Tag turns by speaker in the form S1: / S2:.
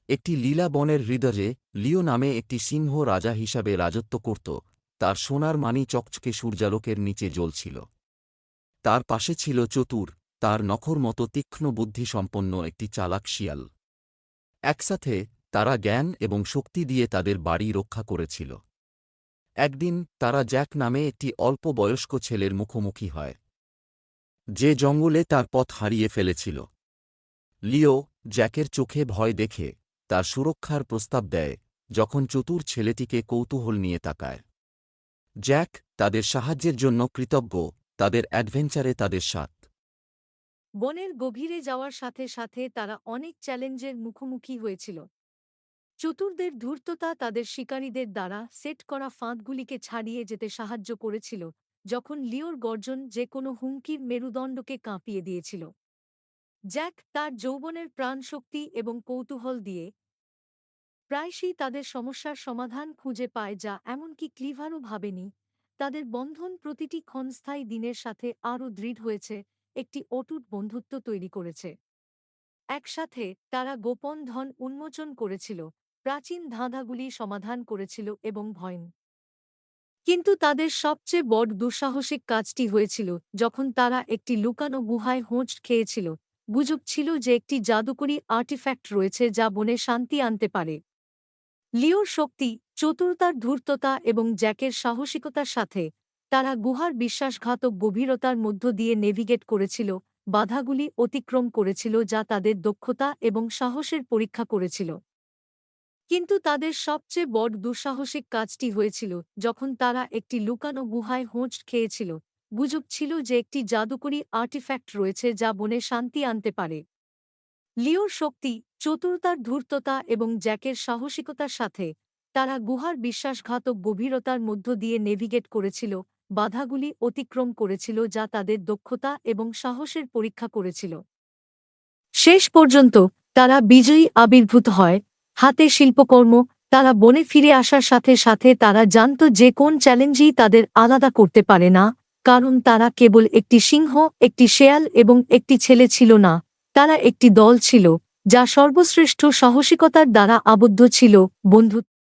S1: একটি লীলা বনের হৃদয়ে লিও নামে একটি সিংহ রাজা হিসাবে রাজত্ব করত। তার সোনার মানি চকচকে সূর্যালোকের নিচে জ্বলছিল। তার পাশে ছিল চতুর, তার নখর মতো তীক্ষ্ণ বুদ্ধিসম্পন্ন একটি চালাক শিয়াল। একসাথে তারা জ্ঞান এবং শক্তি দিয়ে তাদের বাড়ি রক্ষা করেছিল। একদিন তারা জ্যাক নামে একটি অল্প বয়স্ক ছেলের মুখোমুখি হয়, যে জঙ্গলে তার পথ হারিয়ে ফেলেছিল। লিও জ্যাকের চোখে ভয় দেখে তার সুরক্ষার প্রস্তাব দেয়, যখন চতুর ছেলেটিকে কৌতূহল নিয়ে তাকায়। জ্যাক তাদের সাহায্যের জন্য কৃতজ্ঞ, তাদের অ্যাডভেঞ্চারে তাদের সাথ।
S2: বনের গভীরে যাওয়ার সাথে সাথে তারা অনেক চ্যালেঞ্জের মুখোমুখি হয়েছিল। চতুরদের ধূর্ততা তাদের শিকারীদের দ্বারা সেট করা ফাঁদগুলিকে ছাড়িয়ে যেতে সাহায্য করেছিল, যখন লিওর গর্জন যে কোনো হুমকির মেরুদণ্ডকে কাঁপিয়ে দিয়েছিল। জ্যাক তার যৌবনের প্রাণশক্তি এবং কৌতূহল দিয়ে প্রায়শই তাদের সমস্যার সমাধান খুঁজে পায়, যা এমনকি ক্লিভারও ভাবেনি। তাদের বন্ধন প্রতিটি ক্ষণস্থায়ী দিনের সাথে আরও দৃঢ় হয়েছে, একটি অটুট বন্ধুত্ব তৈরি করেছে। একসাথে তারা গোপন ধন উন্মোচন করেছিল, প্রাচীন ধাঁধাগুলি সমাধান করেছিল এবং ভয়। কিন্তু তাদের সবচেয়ে বড় দুঃসাহসিক কাজটি হয়েছিল যখন তারা একটি লুকানো গুহায় হোঁচ খেয়েছিল। গুজব ছিল যে একটি জাদুকরী আর্টিফ্যাক্ট রয়েছে যা বনে শান্তি আনতে পারে। লিওর শক্তি, চতুরতার ধূর্ততা এবং জ্যাকের সাহসিকতার সাথে তারা গুহার বিশ্বাসঘাতক গভীরতার মধ্য দিয়ে নেভিগেট করেছিল, বাধাগুলি অতিক্রম করেছিল যা তাদের দক্ষতা এবং সাহসের পরীক্ষা করেছিল। কিন্তু তাদের সবচেয়ে বড় দুঃসাহসিক কাজটি হয়েছিল যখন তারা একটি লুকানো গুহায় হোঁচ খেয়েছিল। গুজব ছিল যে একটি জাদুকরী আর্টিফ্যাক্ট রয়েছে যা বনে শান্তি আনতে পারে। লিওর শক্তি, চতুরতার ধূর্ততা এবং জ্যাকের সাহসিকতার সাথে তারা গুহার বিশ্বাসঘাতক গভীরতার মধ্য দিয়ে নেভিগেট করেছিল, বাধাগুলি অতিক্রম করেছিল যা তাদের দক্ষতা এবং সাহসের পরীক্ষা করেছিল। শেষ পর্যন্ত তারা বিজয়ী আবির্ভূত হয়। হাতে শিল্পকর্ম, তারা বনে ফিরে আসার সাথে সাথে তারা জানত যে কোন চ্যালেঞ্জই তাদের আলাদা করতে পারে না, কারণ তারা কেবল একটি সিংহ, একটি শেয়াল এবং একটি ছেলে ছিল না। তারা একটি দল ছিল যা সর্বশ্রেষ্ঠ সাহসিকতার দ্বারা আবদ্ধ ছিল, বন্ধুত্ব।